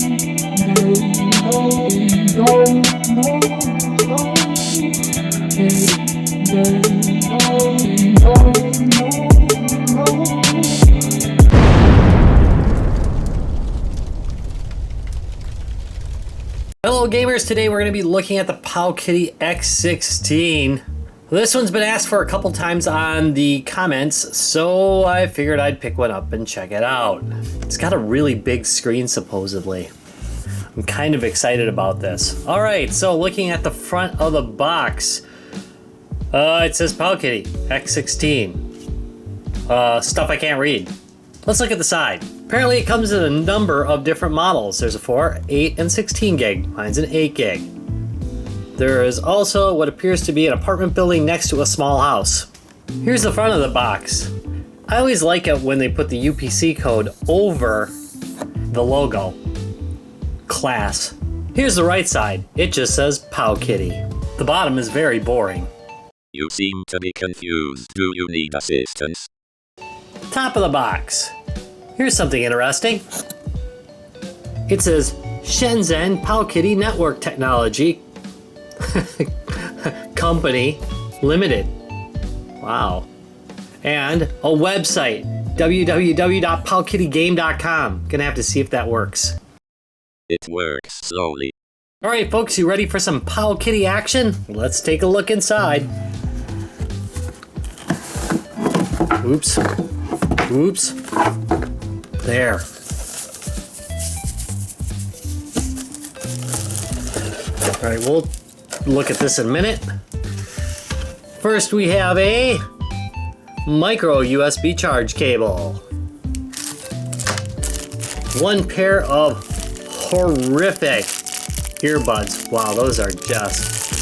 Hello gamers, today we're going to be looking at the PowKiddy X16. This one's been asked for a couple times on the comments, so I figured I'd pick one up and check it out. It's got a really big screen supposedly. I'm kind of excited about this. Alright, so looking at the front of the box, it says PowKiddy X16. Stuff I can't read. Let's look at the side. Apparently it comes in a number of different models. There's a 4, 8, and 16 gig. Mine's an 8 gig. There is also what appears to be an apartment building next to a small house. Here's the front of the box. I always like it when they put the UPC code over the logo. Class. Here's the right side. It just says PowKiddy. The bottom is very boring. You seem to be confused. Do you need assistance? Top of the box. Here's something interesting. It says Shenzhen PowKiddy Network Technology Company Limited. Wow. And a website, www.powkiddygame.com. Gonna have to see if that works. It works slowly. Alright folks, you ready for some PowKiddy action? Let's take a look inside. Oops. Oops. There. Alright, we'll look at this in a minute. First we have a micro USB charge cable. One pair of horrific earbuds. Wow, those are just...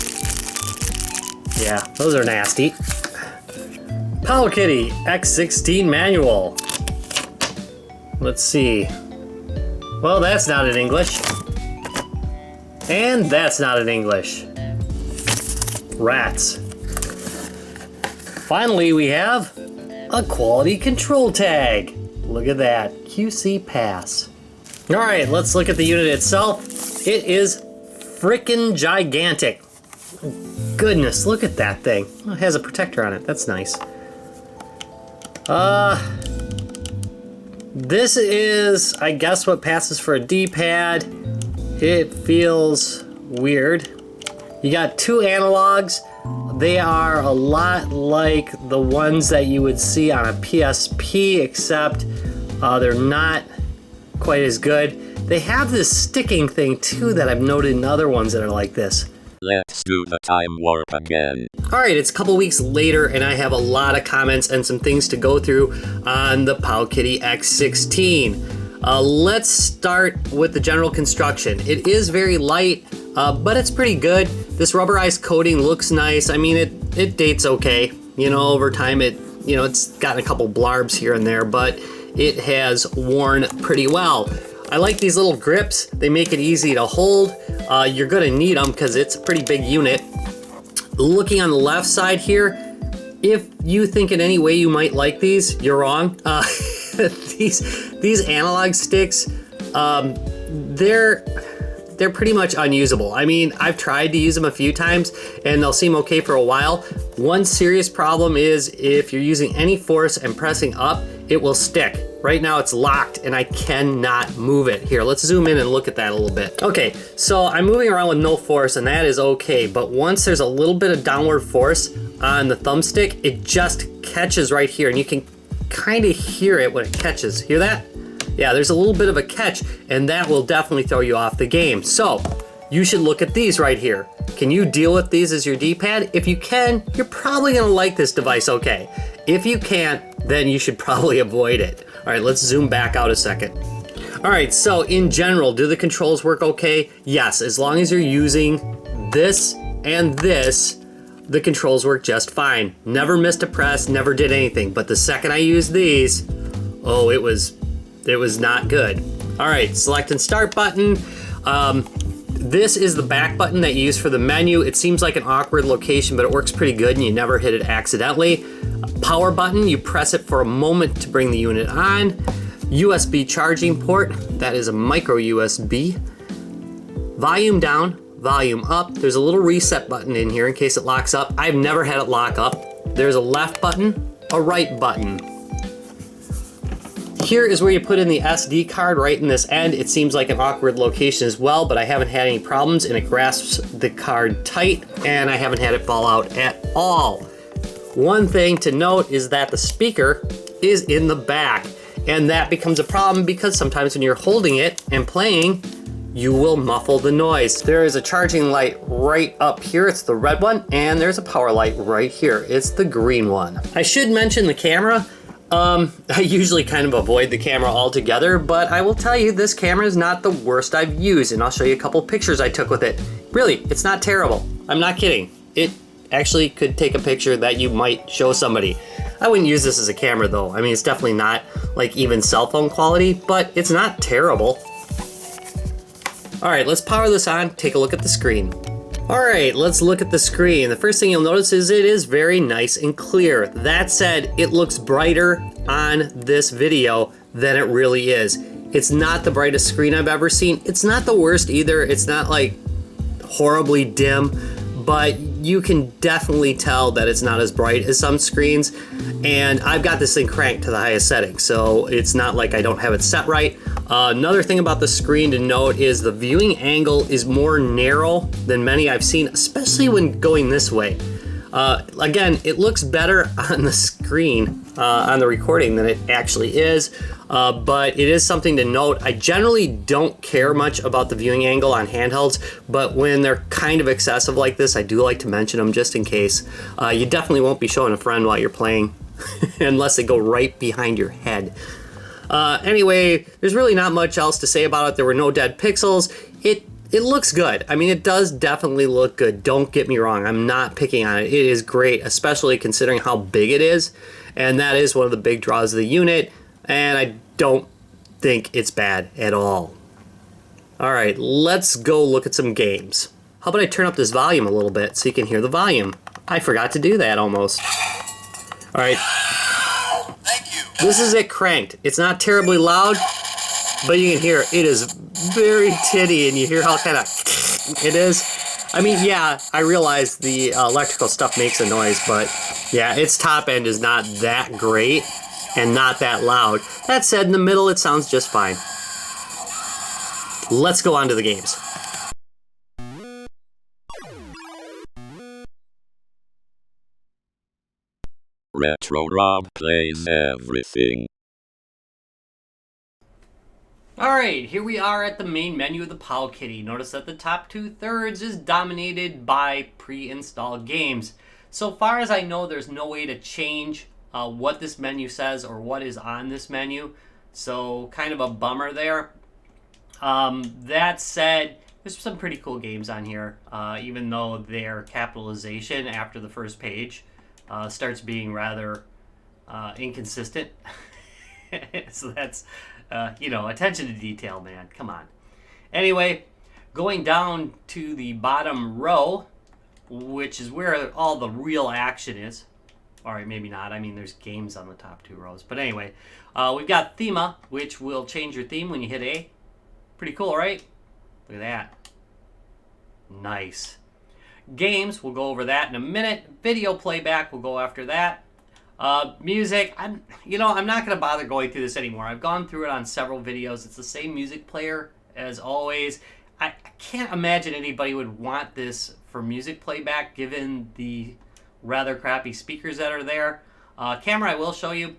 yeah, those are nasty. PowKiddy X16 manual. Let's see. Well, that's not in English. And that's not in English. Rats. Finally, we have a quality control tag. Look at that. QC pass. Alright, let's look at the unit itself. It is frickin' gigantic. Goodness, look at that thing. Oh, it has a protector on it. That's nice. This is, I guess, what passes for a D-pad. It feels weird. You got two analogs. They are a lot like the ones that you would see on a PSP, except they're not quite as good. They have this sticking thing too that I've noted in other ones that are like this. Let's do the time warp again. Alright, it's a couple weeks later and I have a lot of comments and some things to go through on the PowKiddy X16. Let's start with the general construction. It is very light, but it's pretty good. This rubberized coating looks nice. I mean, it dates okay. You know, over time it's gotten a couple blarbs here and there, but it has worn pretty well. I like these little grips. They make it easy to hold. You're gonna need them because it's a pretty big unit. Looking on the left side here, if you think in any way you might like these, you're wrong. These analog sticks, they're pretty much unusable. I mean, I've tried to use them a few times and they'll seem okay for a while. One serious problem is if you're using any force and pressing up, it will stick. Right now it's locked and I cannot move it. Here, let's zoom in and look at that a little bit. Okay, so I'm moving around with no force and that is okay, but once there's a little bit of downward force on the thumbstick, it just catches right here and you can kind of hear it when it catches. Hear that? Yeah, there's a little bit of a catch and that will definitely throw you off the game. So you should look at these right here. Can you deal with these as your D-pad? If you can, you're probably gonna like this device okay. If you can't, then you should probably avoid it. All right, let's zoom back out a second. All right, so in general, do the controls work okay? Yes, as long as you're using this and this, the controls work just fine. Never missed a press, never did anything. But the second I used these, oh, it was not good. All right, select and start button. This is the back button that you use for the menu. It seems like an awkward location, but it works pretty good and you never hit it accidentally. Power button, you press it for a moment to bring the unit on. USB charging port, that is a micro USB. Volume down, volume up. There's a little reset button in here in case it locks up. I've never had it lock up. There's a left button, a right button. Here is where you put in the SD card right in this end. It seems like an awkward location as well, but I haven't had any problems, and it grasps the card tight, and I haven't had it fall out at all. One thing to note is that the speaker is in the back, and that becomes a problem because sometimes when you're holding it and playing, you will muffle the noise. There is a charging light right up here. It's the red one, and there's a power light right here. It's the green one. I should mention the camera. I usually kind of avoid the camera altogether, but I will tell you this camera is not the worst I've used, and I'll show you a couple pictures I took with it. Really, it's not terrible. I'm not kidding. It actually could take a picture that you might show somebody. I wouldn't use this as a camera though. I mean, it's definitely not like even cell phone quality, but it's not terrible. All right, let's power this on, take a look at the screen. All right, let's look at the screen. The first thing you'll notice is it is very nice and clear. That said, it looks brighter on this video than it really is. It's not the brightest screen I've ever seen. It's not the worst either. It's not like horribly dim, but you can definitely tell that it's not as bright as some screens. And I've got this thing cranked to the highest setting, so it's not like I don't have it set right. Another thing about the screen to note is the viewing angle is more narrow than many I've seen, especially when going this way. Again, it looks better on the screen, on the recording than it actually is, but it is something to note. I generally don't care much about the viewing angle on handhelds, but when they're kind of excessive like this, I do like to mention them just in case. You definitely won't be showing a friend while you're playing unless they go right behind your head. Anyway, there's really not much else to say about it. There were no dead pixels. It looks good. I mean, it does definitely look good. Don't get me wrong. I'm not picking on it. It is great, especially considering how big it is. And that is one of the big draws of the unit. And I don't think it's bad at all. All right, let's go look at some games. How about I turn up this volume a little bit so you can hear the volume? I forgot to do that almost. All right. This is it cranked. It's not terribly loud, but you can hear it is very tinny, and you hear how kind of it is. I mean, yeah, I realize the electrical stuff makes a noise, but yeah, its top end is not that great and not that loud. That said, in the middle, it sounds just fine. Let's go on to the games. Retro Rob plays everything. Alright, here we are at the main menu of the PowKiddy. Notice that the top 2/3 is dominated by pre-installed games. So far as I know, there's no way to change what this menu says or what is on this menu. So kind of a bummer there. That said, there's some pretty cool games on here, even though their capitalization after the first page starts being rather inconsistent. So that's, attention to detail, man. Come on. Anyway, going down to the bottom row, which is where all the real action is. All right, maybe not. I mean, there's games on the top 2 rows. But anyway, we've got Thema, which will change your theme when you hit A. Pretty cool, right? Look at that. Nice. Games, we'll go over that in a minute. Video playback, we'll go after that. Music, I'm not going to bother going through this anymore. I've gone through it on several videos. It's the same music player as always. I can't imagine anybody would want this for music playback given the rather crappy speakers that are there. Camera, I will show you.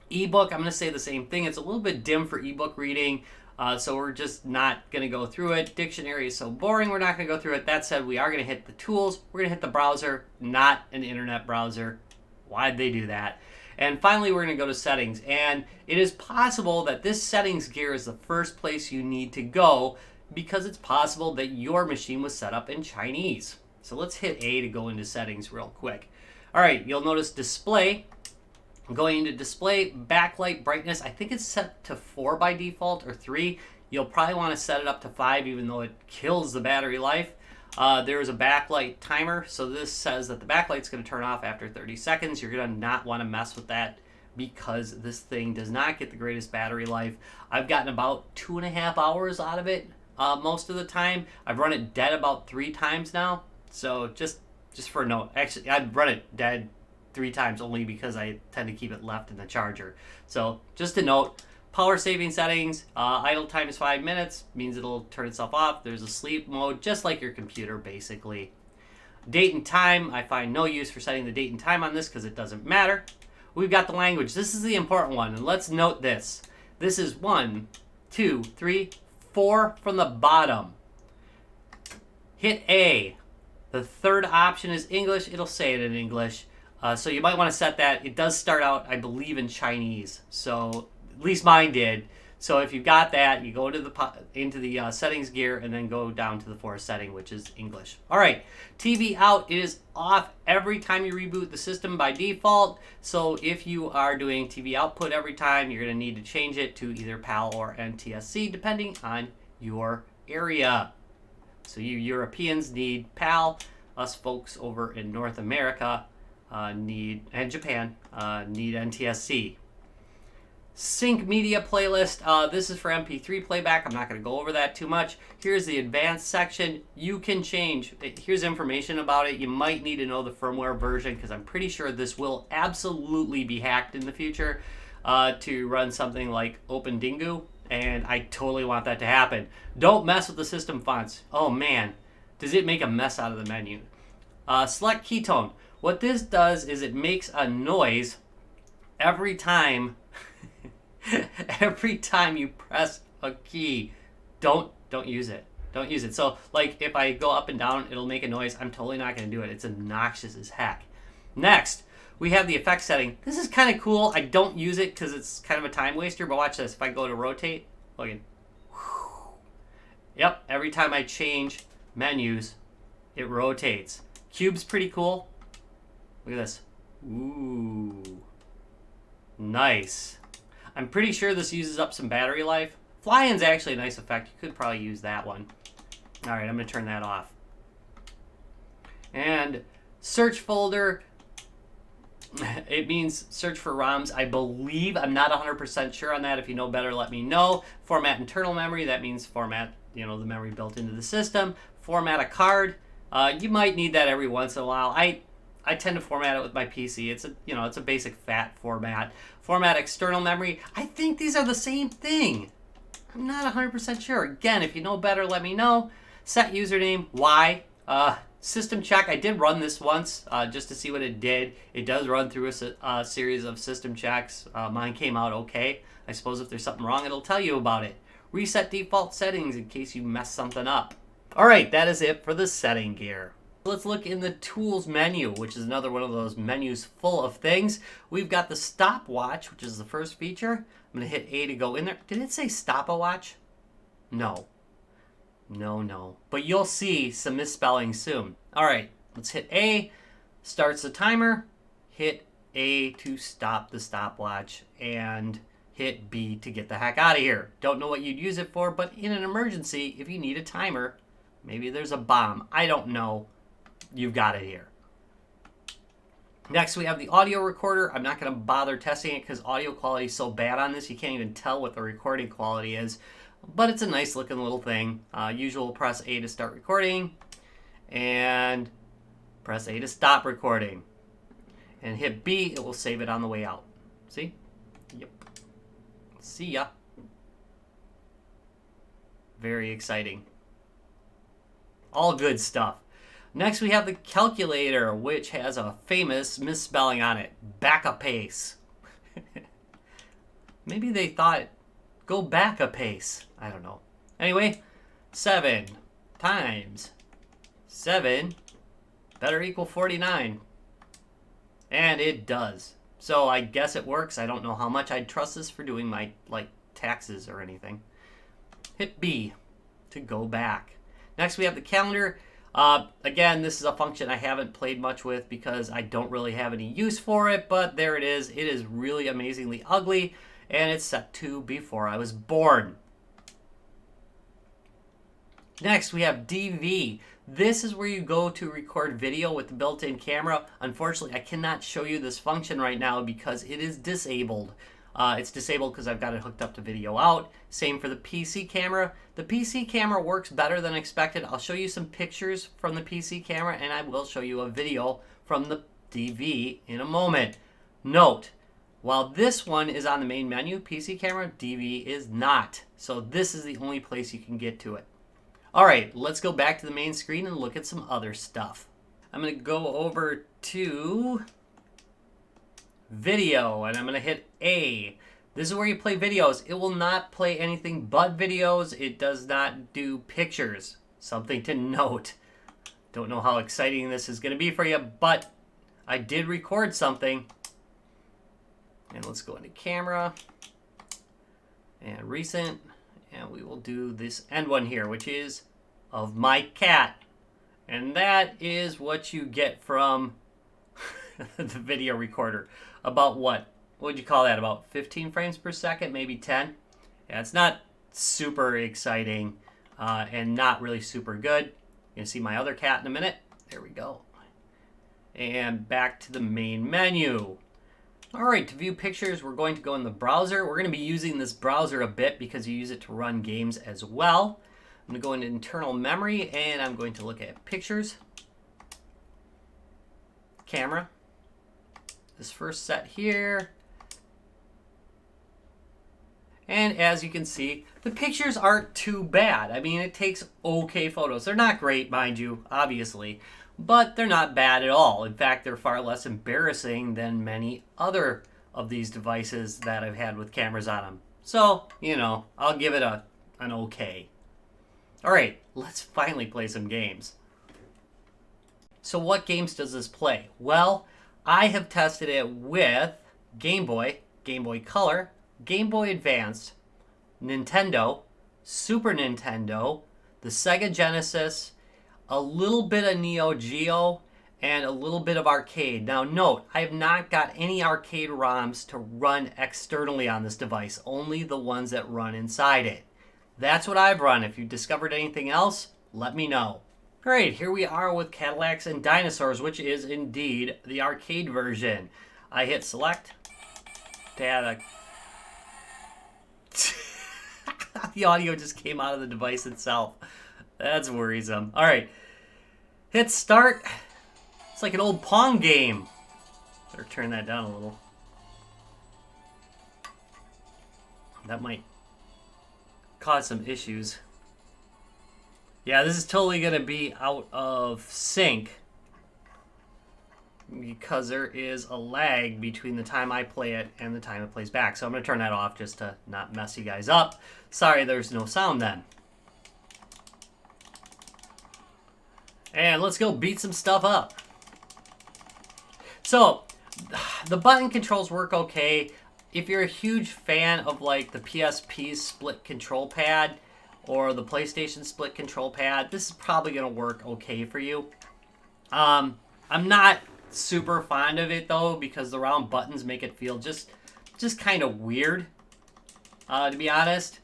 Ebook, I'm going to say the same thing. It's a little bit dim for ebook reading. So we're just not going to go through it. Dictionary is so boring, we're not going to go through it. That said, we are going to hit the tools. We're going to hit the browser, not an internet browser. Why'd they do that? And finally, we're going to go to settings. And it is possible that this settings gear is the first place you need to go because it's possible that your machine was set up in Chinese. So let's hit A to go into settings real quick. All right, you'll notice display. Going into display, backlight brightness, I think it's set to 4 by default or 3. You'll probably want to set it up to 5 even though it kills the battery life. There is a backlight timer, so this says that the backlight's going to turn off after 30 seconds. You're going to not want to mess with that because this thing does not get the greatest battery life. I've gotten about 2.5 hours out of it most of the time. I've run it dead about 3 times now. So just for a note, actually, I'd run it dead 3 times only because I tend to keep it left in the charger. So just a note, power saving settings, idle time is 5 minutes, means it'll turn itself off. There's a sleep mode, just like your computer basically. Date and time, I find no use for setting the date and time on this because it doesn't matter. We've got the language. This is the important one, and let's note this. This is 1, 2, 3, 4 from the bottom. Hit A. The third option is English. It'll say it in English. So you might want to set that. It does start out, I believe, in Chinese. So at least mine did. So if you've got that, you go into the settings gear and then go down to the fourth setting, which is English. All right, TV out is off every time you reboot the system by default. So if you are doing TV output every time, you're going to need to change it to either PAL or NTSC, depending on your area. So you Europeans need PAL. Us folks over in North America and Japan need NTSC. Sync media playlist. This is for MP3 playback. I'm not going to go over that too much. Here's the advanced section. You can change. Here's information about it. You might need to know the firmware version because I'm pretty sure this will absolutely be hacked in the future to run something like OpenDingu, and I totally want that to happen. Don't mess with the system fonts. Oh man, does it make a mess out of the menu. Select keytone. What this does is it makes a noise every time every time you press a key. Don't use it. Don't use it. So like if I go up and down, it'll make a noise. I'm totally not going to do it. It's obnoxious as heck. Next, we have the effects setting. This is kind of cool. I don't use it because it's kind of a time waster, but watch this. If I go to rotate, look at, yep, every time I change menus, it rotates. Cube's pretty cool. Look at this. Ooh. Nice. I'm pretty sure this uses up some battery life. Fly-in's actually a nice effect. You could probably use that one. All right, I'm going to turn that off. And search folder, it means search for ROMs, I believe. I'm not 100% sure on that. If you know better, let me know. Format internal memory, that means format, the memory built into the system. Format a card. You might need that every once in a while. I tend to format it with my PC. It's a basic fat format. Format external memory. I think these are the same thing. I'm not 100% sure. Again, if you know better, let me know. Set username, Y. System check. I did run this once just to see what it did. It does run through a series of system checks. Mine came out okay. I suppose if there's something wrong, it'll tell you about it. Reset default settings in case you mess something up. All right, that is it for the setting gear. Let's look in the tools menu, which is another one of those menus full of things. We've got the stopwatch, which is the first feature. I'm going to hit A to go in there. Did it say stop-a-watch? No. No. But you'll see some misspelling soon. All right, let's hit A. Starts the timer. Hit A to stop the stopwatch. And hit B to get the heck out of here. Don't know what you'd use it for, but in an emergency, if you need a timer, maybe there's a bomb. I don't know. You've got it here. Next, we have the audio recorder. I'm not going to bother testing it because audio quality is so bad on this, you can't even tell what the recording quality is. But it's a nice looking little thing. Usual, press A to start recording. And press A to stop recording. And hit B, it will save it on the way out. See? Yep. See ya. Very exciting. All good stuff. Next, we have the calculator, which has a famous misspelling on it. Back a pace. Maybe they thought, go back a pace. I don't know. Anyway, 7 times 7 better equal 49. And it does. So I guess it works. I don't know how much I'd trust this for doing my taxes or anything. Hit B to go back. Next, we have the calendar. Again, this is a function I haven't played much with because I don't really have any use for it, but there it is. It is really amazingly ugly, and it's set to before I was born. Next, we have DV. This is where you go to record video with the built-in camera. Unfortunately, I cannot show you this function right now because it is disabled. It's disabled because I've got it hooked up to video out. Same for the PC camera. The PC camera works better than expected. I'll show you some pictures from the PC camera, and I will show you a video from the DV in a moment. Note, while this one is on the main menu, PC camera, DV is not. So this is the only place you can get to it. All right, let's go back to the main screen and look at some other stuff. I'm going to go over to video, and I'm going to hit A. This is where you play videos. It will not play anything but videos. It does not do pictures. Something to note. Don't know how exciting this is going to be for you, but I did record something. And let's go into camera and recent. And we will do this end one here, which is of my cat. And that is what you get from the video recorder. About what would you call that? About 15 frames per second, maybe 10? Yeah, it's not super exciting and not really super good. You're going to see my other cat in a minute. There we go. And back to the main menu. All right, to view pictures, we're going to go in the browser. We're going to be using this browser a bit because you use it to run games as well. I'm going to go into internal memory, and I'm going to look at pictures, camera, this first set here. And as you can see, the pictures aren't too bad. I mean, it takes okay photos. They're not great, mind you, obviously, but they're not bad at all. In fact, they're far less embarrassing than many other of these devices that I've had with cameras on them. So, you know, I'll give it an okay. All right, let's finally play some games. So what games does this play? Well, I have tested it with Game Boy, Game Boy Color, Game Boy Advanced, Nintendo, Super Nintendo, the Sega Genesis, a little bit of Neo Geo, and a little bit of arcade. Now note, I have not got any arcade ROMs to run externally on this device, only the ones that run inside it. That's what I've run. If you discovered anything else, let me know. Great, here we are with Cadillacs and Dinosaurs, which is indeed the arcade version. I hit select to add a... The audio just came out of the device itself. That's worrisome. All right, hit start. It's like an old Pong game. Better turn that down a little. That might cause some issues. Yeah, this is totally going to be out of sync because there is a lag between the time I play it and the time it plays back. So I'm going to turn that off just to not mess you guys up. Sorry, there's no sound then. And let's go beat some stuff up. So, the button controls work okay. If you're a huge fan of like the PSP split control pad or the PlayStation split control pad, this is probably going to work okay for you. I'm not super fond of it though because the round buttons make it feel just kind of weird, to be honest.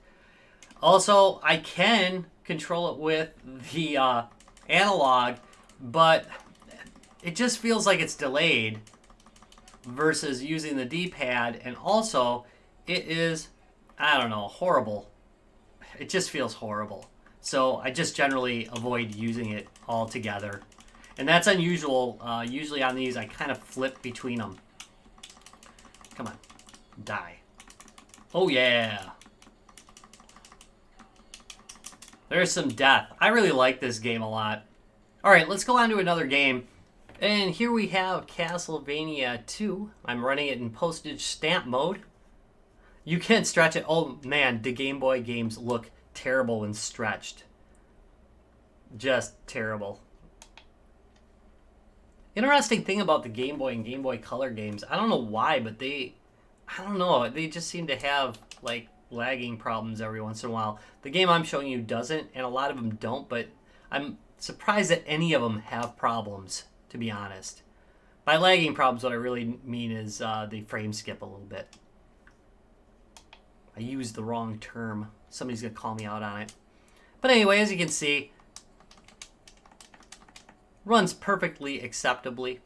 Also, I can control it with the analog, but it just feels like it's delayed versus using the D-pad, and also it is, I don't know, horrible. It just feels horrible. So I just generally avoid using it altogether. And that's unusual. Usually on these, I kind of flip between them. Come on. Die. Oh, yeah. There's some death. I really like this game a lot. All right, let's go on to another game. And here we have Castlevania II. I'm running it in postage stamp mode. You can stretch it. Oh, man, the Game Boy games look terrible when stretched. Just terrible. Interesting thing about the Game Boy and Game Boy Color games, I don't know why, but they just seem to have, like, lagging problems every once in a while. The game I'm showing you doesn't, and a lot of them don't, but I'm surprised that any of them have problems, to be honest. By lagging problems, what I really mean is they frame skip a little bit. I used the wrong term. Somebody's going to call me out on it. But anyway, as you can see, Runs perfectly acceptably.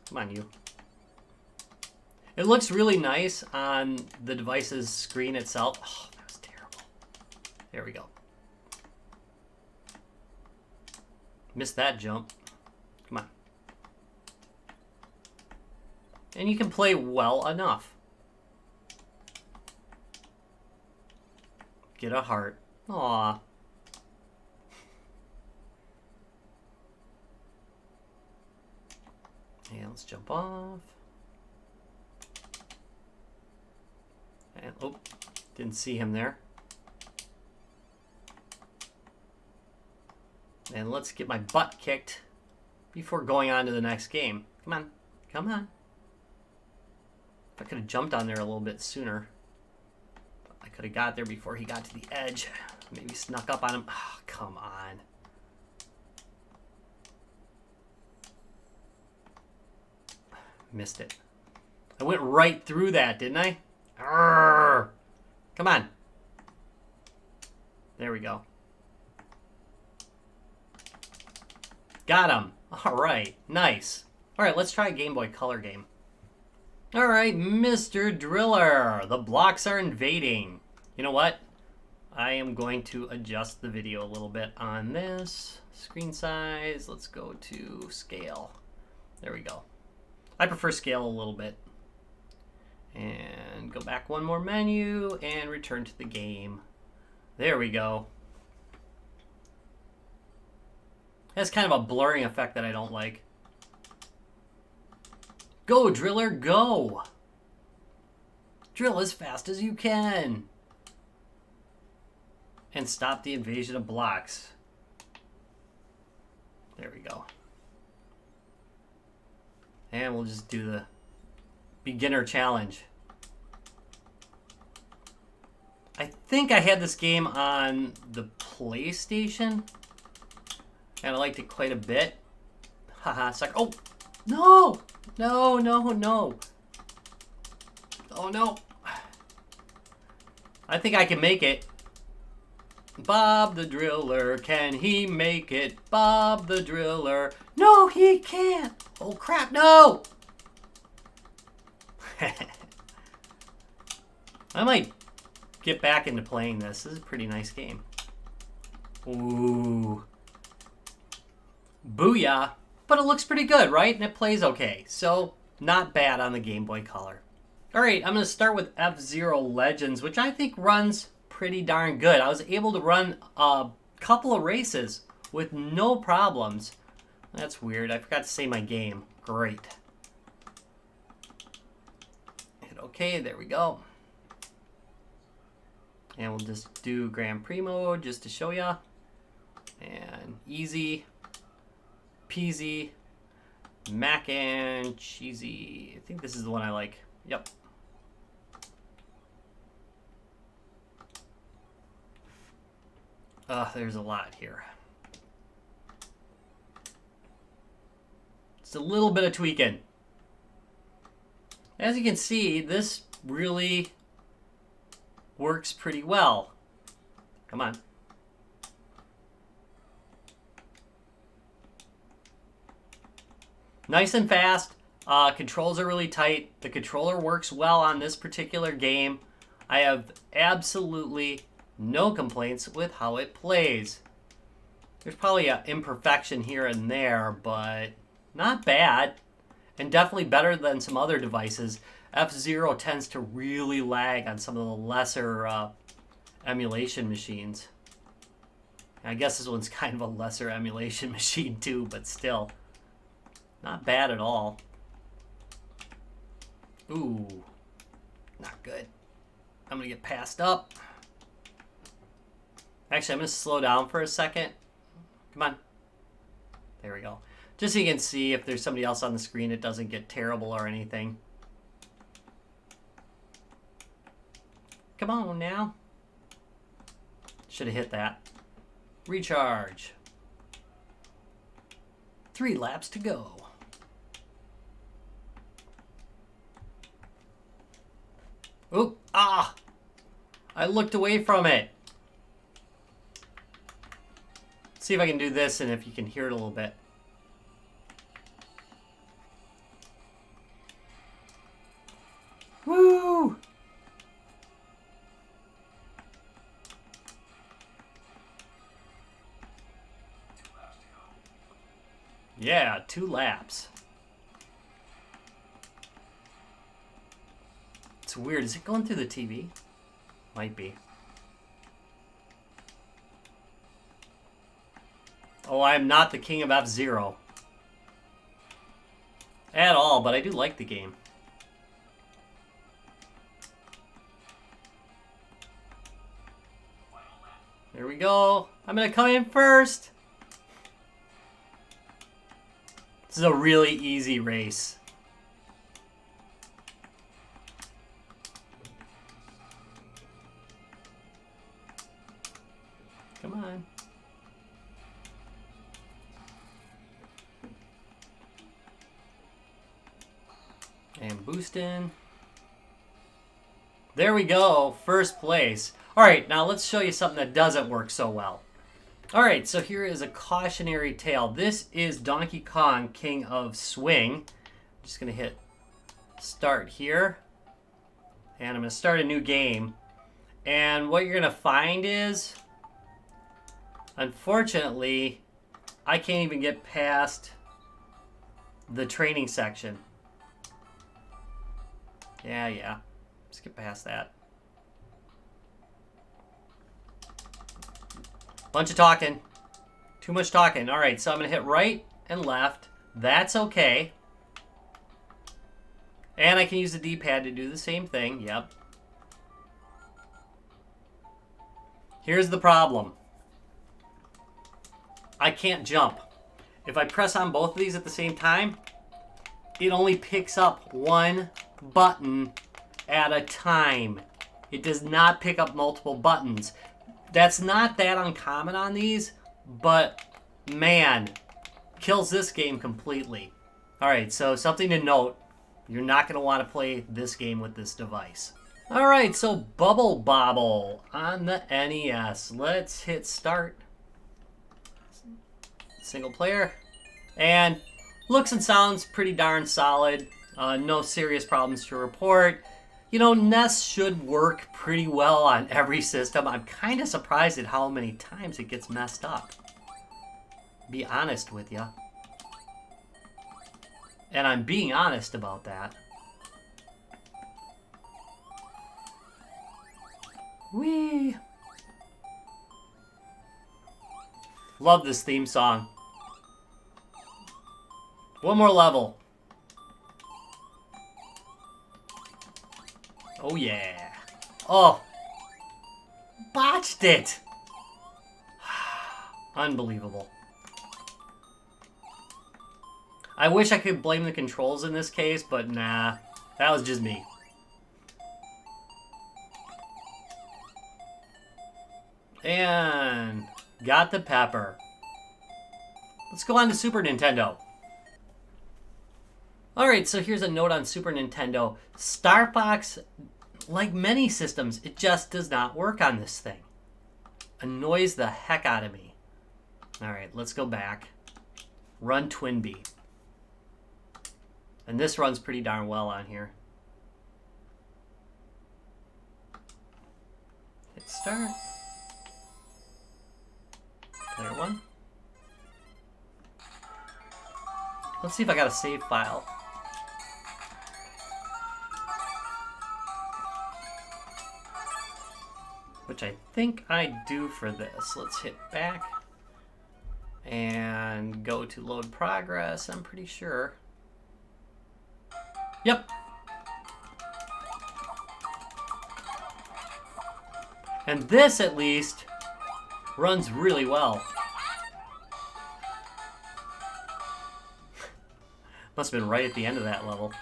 Come on, you. It looks really nice on the device's screen itself. Oh, that was terrible. There we go. Missed that jump. Come on. And you can play well enough. Get a heart. Aww. And let's jump off. And, oh, didn't see him there. And let's get my butt kicked before going on to the next game. Come on. Come on. If I could have jumped on there a little bit sooner. I could have got there before he got to the edge. Maybe snuck up on him. Oh, come on. Missed it. I went right through that, didn't I? Arrgh. Come on. There we go. Got him. All right. Nice. All right, let's try a Game Boy Color game. All right, Mr. Driller. The blocks are invading. You know what? I am going to adjust the video a little bit on this. Screen size. Let's go to scale. There we go. I prefer scale a little bit. And go back one more menu and return to the game. There we go. That's kind of a blurring effect that I don't like. Go, Driller, go! Drill as fast as you can. And stop the invasion of blocks. There we go. And we'll just do the beginner challenge. I think I had this game on the PlayStation. And I liked it quite a bit. Haha, sucker. Oh! No! No, no, no. Oh, no. I think I can make it. Bob the Driller, can he make it? Bob the Driller. No, he can't. Oh, crap, no! I might get back into playing this. This is a pretty nice game. Ooh. Booyah. But it looks pretty good, right? And it plays okay. So, not bad on the Game Boy Color. Alright, I'm going to start with FZero Legends, which I think runs pretty darn good. I was able to run a couple of races with no problems. That's weird. I forgot to say my game. Great. Hit OK. There we go. And we'll just do Grand Prix mode just to show ya. And easy peasy mac and cheesy. I think this is the one I like. Yep. There's a lot here. It's a little bit of tweaking. As you can see, this really works pretty well. Come on. Nice and fast. Controls are really tight. The controller works well on this particular game. I have absolutely no complaints with how it plays. There's probably an imperfection here and there, but not bad. And definitely better than some other devices. FZero tends to really lag on some of the lesser emulation machines. I guess this one's kind of a lesser emulation machine too, but still. Not bad at all. Ooh, not good. I'm going to get passed up. Actually, I'm going to slow down for a second. Come on. There we go. Just so you can see if there's somebody else on the screen, it doesn't get terrible or anything. Come on now. Should have hit that. Recharge. 3 laps to go. Oop, ah! I looked away from it. Let's see if I can do this and if you can hear it a little bit. Woo! Yeah, 2 laps. It's weird. Is it going through the TV? Might be. Oh, I am not the king of F-Zero. At all, but I do like the game. There we go. I'm gonna come in first. This is a really easy race. Come on. And boosting. There we go. First place. All right, now let's show you something that doesn't work so well. All right, so here is a cautionary tale. This is Donkey Kong, King of Swing. I'm just gonna hit start here. And I'm gonna start a new game. And what you're gonna find is, unfortunately, I can't even get past the training section. Yeah. Skip past that. Bunch of talking. Too much talking. All right, so I'm going to hit right and left. That's okay. And I can use the D-pad to do the same thing. Yep. Here's the problem. I can't jump. If I press on both of these at the same time, it only picks up one button at a time. It does not pick up multiple buttons. That's not that uncommon on these, but man, kills this game completely. All right, so something to note, you're not going to want to play this game with this device. All right, so Bobble on the NES. Let's hit start. Single player. And looks and sounds pretty darn solid. No serious problems to report. You know, NES should work pretty well on every system. I'm kind of surprised at how many times it gets messed up. Be honest with you. And I'm being honest about that. Whee! Love this theme song. One more level. Oh yeah. Oh. Botched it. Unbelievable. I wish I could blame the controls in this case, but nah. That was just me. And got the pepper. Let's go on to Super Nintendo. Alright, so here's a note on Super Nintendo. Star Fox, like many systems, it just does not work on this thing. Annoys the heck out of me. Alright, let's go back. Run Twinbee. And this runs pretty darn well on here. Hit start. Player 1. Let's see if I got a save file. Which I think I do for this. Let's hit back and go to load progress. I'm pretty sure. Yep. And this, at least, runs really well. Must have been right at the end of that level.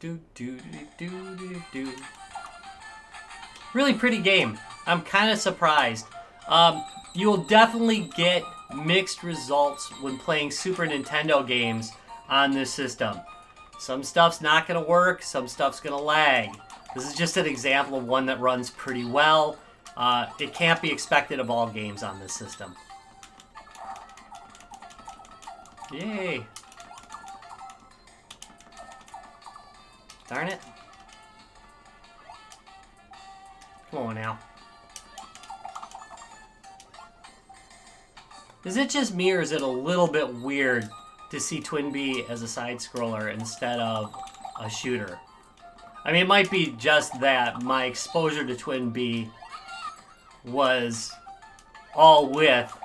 Do. Really pretty game. I'm kind of surprised. You'll definitely get mixed results when playing Super Nintendo games on this system. Some stuff's not going to work, some stuff's going to lag. This is just an example of one that runs pretty well. It can't be expected of all games on this system. Yay! Darn it. Come on now. Is it just me, or is it a little bit weird to see Twin B as a side-scroller instead of a shooter? I mean, it might be just that my exposure to Twin B was all with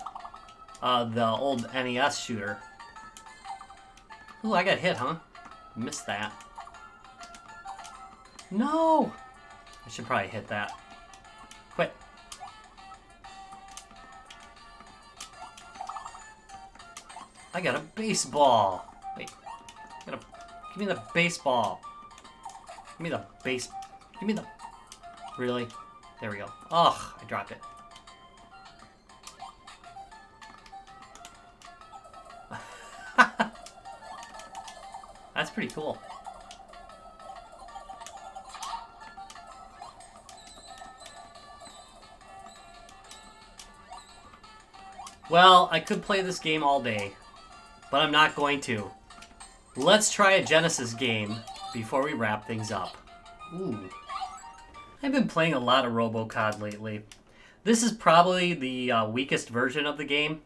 the old NES shooter. Ooh, I got hit, huh? Missed that. No! I should probably hit that. Quit. I got a baseball. Wait. Give me the baseball. Give me the base. Give me the. Really? There we go. Ugh, I dropped it. That's pretty cool. Well, I could play this game all day, but I'm not going to. Let's try a Genesis game before we wrap things up. Ooh. I've been playing a lot of Robocop lately. This is probably the weakest version of the game.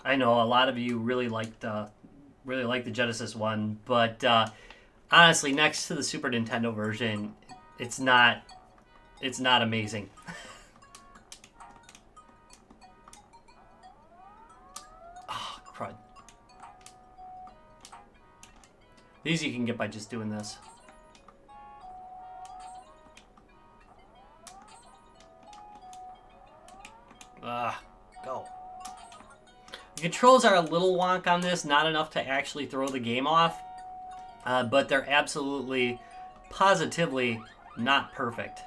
I know a lot of you really like the Genesis one, but honestly, next to the Super Nintendo version, it's not amazing. Oh, crud. These you can get by just doing this. Go. The controls are a little wonk on this, not enough to actually throw the game off, but they're absolutely, positively not perfect.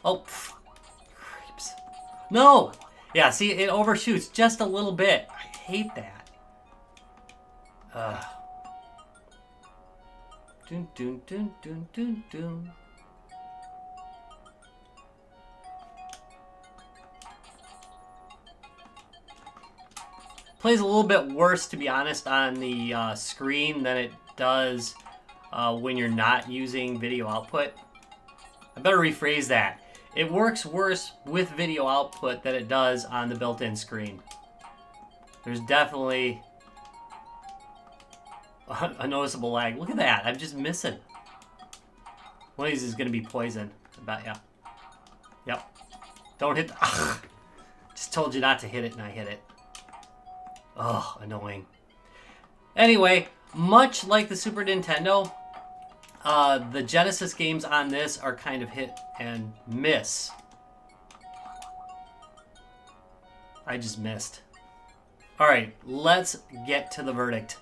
Oh, creeps. No! Yeah, see, it overshoots just a little bit. I hate that. Dun, dun, dun, dun, dun, dun. Plays a little bit worse, to be honest, on the screen than it does when you're not using video output. I better rephrase that. It works worse with video output than it does on the built-in screen. There's definitely a noticeable lag. Look at that. I'm just missing. One of these is going to be poison. I bet, yeah. Yep. Don't hit the... Just told you not to hit it, and I hit it. Oh, annoying. Anyway, much like the Super Nintendo, the Genesis games on this are kind of hit and miss. I just missed. Alright, let's get to the verdict.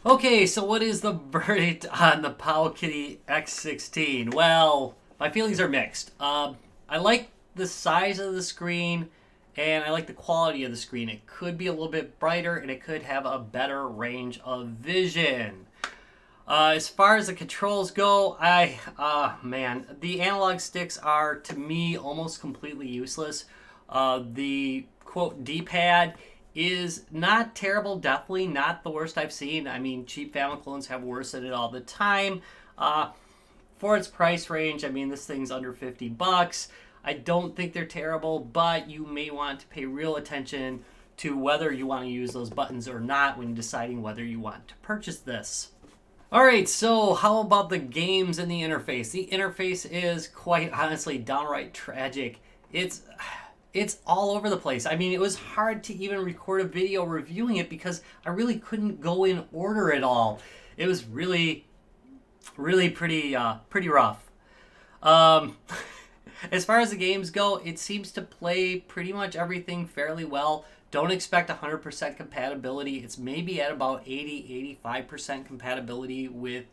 Okay, so what is the verdict on the PowKiddy X16? Well, my feelings are mixed. I like the size of the screen, and I like the quality of the screen. It could be a little bit brighter, and it could have a better range of vision. As far as the controls go, man, the analog sticks are, to me, almost completely useless. The, quote, D-pad is not terrible, definitely not the worst I've seen. I mean, cheap Famiclones have worse than it all the time. For its price range, I mean, this thing's under $50. I don't think they're terrible, but you may want to pay real attention to whether you want to use those buttons or not when deciding whether you want to purchase this. Alright, so how about the games and the interface? The interface is quite honestly downright tragic. It's all over the place. I mean, it was hard to even record a video reviewing it because I really couldn't go in order at all. It was really pretty rough. As far as the games go, it seems to play pretty much everything fairly well. Don't expect 100% compatibility. It's maybe at about 80-85% compatibility with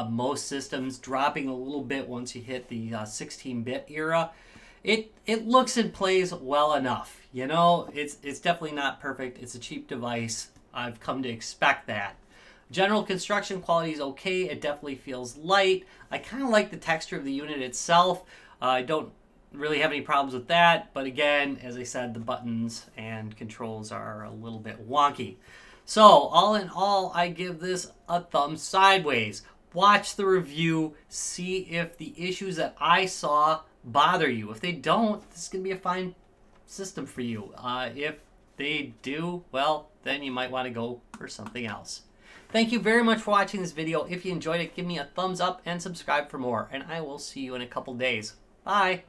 most systems, dropping a little bit once you hit the 16-bit era. It looks and plays well enough. You know, it's definitely not perfect. It's a cheap device. I've come to expect that. General construction quality is okay. It definitely feels light. I kind of like the texture of the unit itself. I don't really have any problems with that, but again, as I said, the buttons and controls are a little bit wonky. So all in all, I give this a thumb sideways. Watch the review, see if the issues that I saw bother you. If they don't, this is going to be a fine system for you. If they do, well, then you might want to go for something else. Thank you very much for watching this video. If you enjoyed it, give me a thumbs up and subscribe for more, and I will see you in a couple days. Bye!